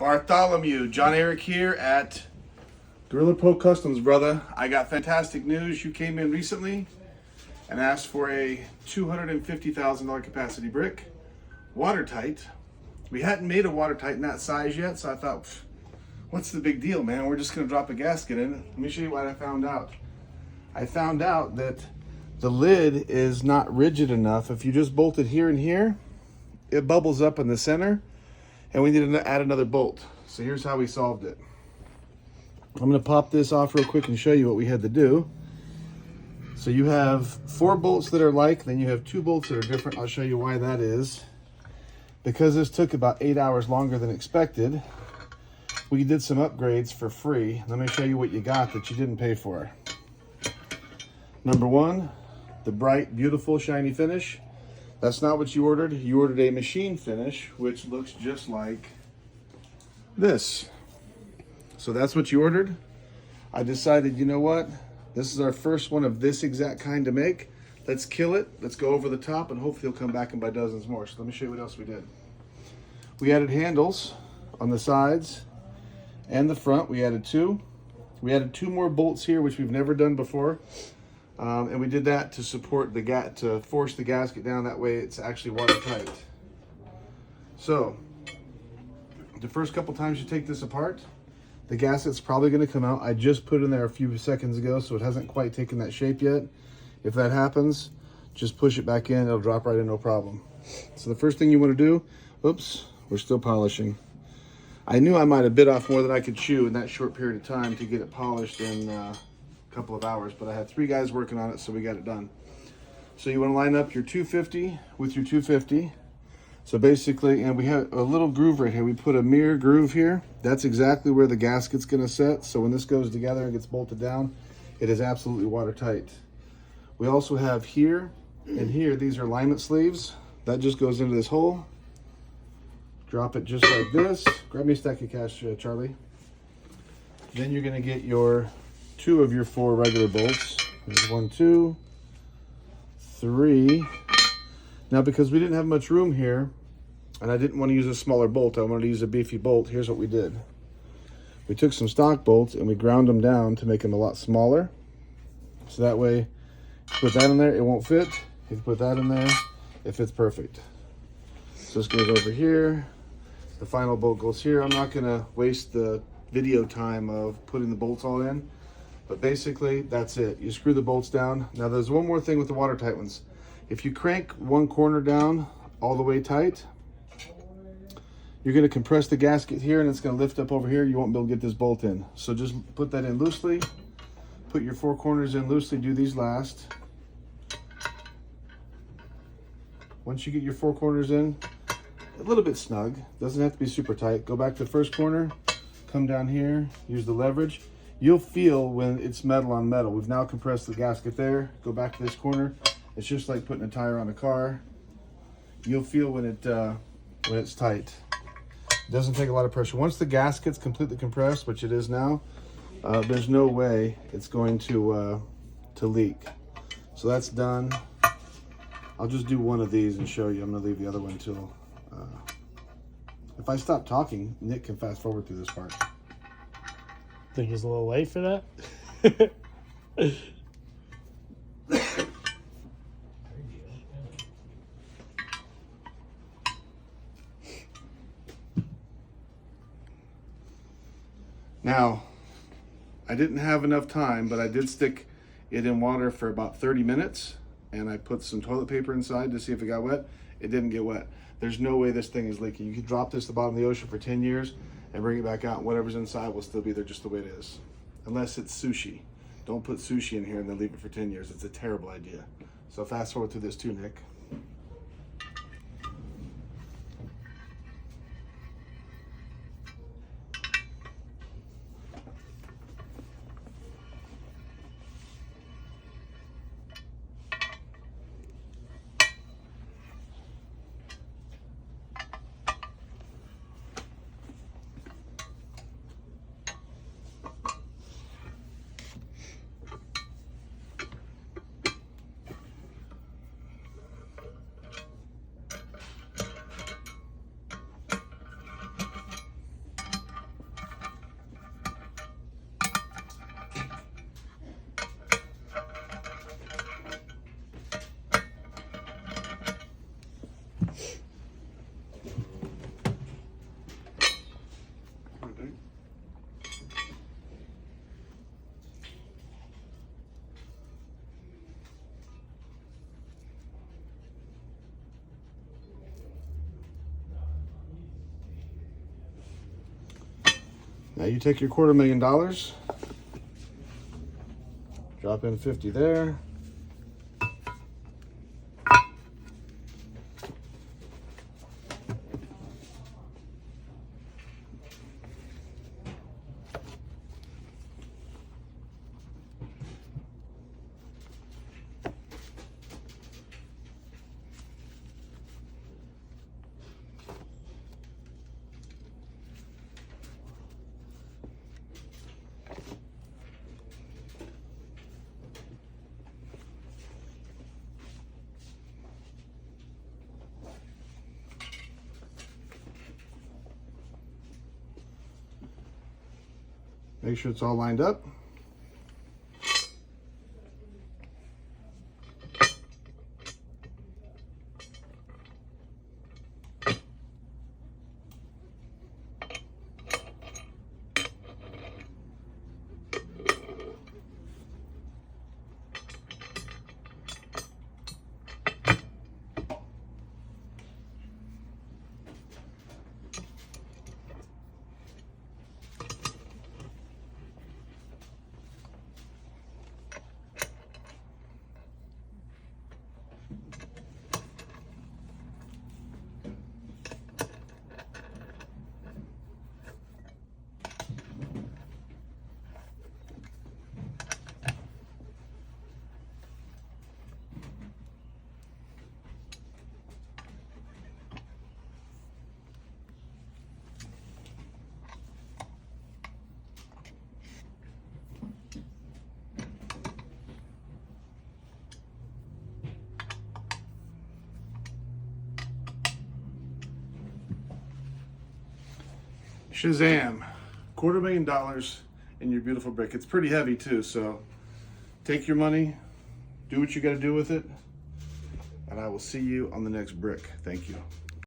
Bartholomew, John Eric here at Gorilla Pro Customs, brother. I got fantastic news. You came in recently and asked for a $250,000 capacity brick, watertight. We hadn't made a watertight in that size yet, so I thought, what's the big deal, man? We're just gonna drop a gasket in it. Let me show you what I found out. I found out that the lid is not rigid enough. If you just bolt it here and here, it bubbles up in the center, and we need to add another bolt. So here's how we solved it. I'm gonna pop this off real quick and show you what we had to do. So you have 4 bolts that are alike, then you have 2 bolts that are different. I'll show you why that is. Because this took about 8 hours longer than expected, we did some upgrades for free. Let me show you what you got that you didn't pay for. Number 1, the bright, beautiful, shiny finish. That's not what you ordered. You ordered a machine finish, which looks just like this. So that's what you ordered. I decided, you know what? This is our first one of this exact kind to make. Let's kill it. Let's go over the top, and hopefully he'll come back and buy dozens more. So let me show you what else we did. We added handles on the sides and the front. We added 2. We added 2 more bolts here, which we've never done before. And we did that to support the to force the gasket down. That way it's actually watertight. So the first couple times you take this apart, the gasket's probably going to come out. I just put it in there a few seconds ago, so it hasn't quite taken that shape yet. If that happens, just push it back in. It'll drop right in, no problem. So the first thing you want to do, oops, we're still polishing. I knew I might have bit off more than I could chew in that short period of time to get it polished in couple of hours, but I had 3 guys working on it, so we got it done. So you want to line up your 250 with your 250. So basically, and we have a little groove right here. We put a mirror groove here. That's exactly where the gasket's going to set. So when this goes together and gets bolted down, it is absolutely watertight. We also have here and here, these are alignment sleeves. That just goes into this hole. Drop it just like this. Grab me a stack of cash, Charlie. Then you're going to get your 2 of your 4 regular bolts. There's 1, 2, 3. Now, because we didn't have much room here, and I didn't want to use a smaller bolt, I wanted to use a beefy bolt. Here's what we did. We took some stock bolts and we ground them down to make them a lot smaller. So that way, if you put that in there, it won't fit. If you put that in there, it fits perfect. So this goes over here. The final bolt goes here. I'm not going to waste the video time of putting the bolts all in. But basically, that's it. You screw the bolts down. Now, there's one more thing with the watertight ones. If you crank one corner down all the way tight, you're going to compress the gasket here, and it's going to lift up over here. You won't be able to get this bolt in. So just put that in loosely. Put your 4 corners in loosely. Do these last. Once you get your 4 corners in, a little bit snug. Doesn't have to be super tight. Go back to the first corner. Come down here. Use the leverage. You'll feel when it's metal on metal. We've now compressed the gasket there. Go back to this corner. It's just like putting a tire on a car. You'll feel when it's tight. It doesn't take a lot of pressure. Once the gasket's completely compressed, which it is now, there's no way it's going to leak. So that's done. I'll just do one of these and show you. I'm gonna leave the other one until, if I stop talking, Nick can fast forward through this part. Think he's a little late for that? Now, I didn't have enough time, but I did stick it in water for about 30 minutes, and I put some toilet paper inside to see if it got wet. It didn't get wet. There's no way this thing is leaking. You could drop this at the bottom of the ocean for 10 years and bring it back out, and whatever's inside will still be there just the way it is. Unless it's sushi. Don't put sushi in here and then leave it for 10 years. It's a terrible idea. So fast forward through this too, Nick. Now you take your $250,000, drop in 50 there. Make sure it's all lined up. Shazam, $250,000 in your beautiful brick. It's pretty heavy too, so take your money, do what you got to do with it, and I will see you on the next brick. Thank you.